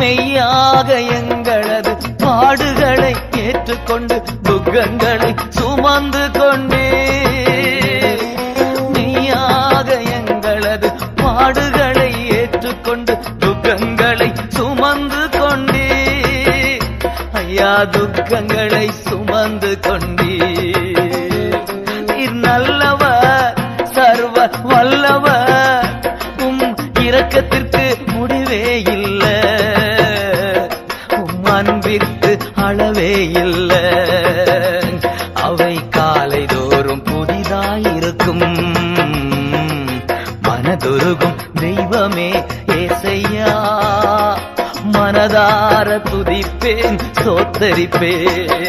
மெய்யாக எங்களது பாடுகளை ஏற்றுக்கொண்டு துக்கங்களை சுமந்து கொண்டே. மெய்யாக எங்களது பாடுகளை ஏற்றுக்கொண்டு துக்கங்களை சுமந்து கொண்டே. ஐயா துக்கங்களை சுமந்து கொண்டே. நீர் நல்லவர், சர்வ வல்லவர், உம் இரக்கத்திற்கு முடிவே இல்லை, உம் அன்பிற்கு அளவே இல்லை. அவை காலைதோறும் புதிதாயிருக்கும். மனதுருகும் தெய்வமே ஏசையா, மனதார துதிப்பேன், ஸ்தோத்தரிப்பேன்.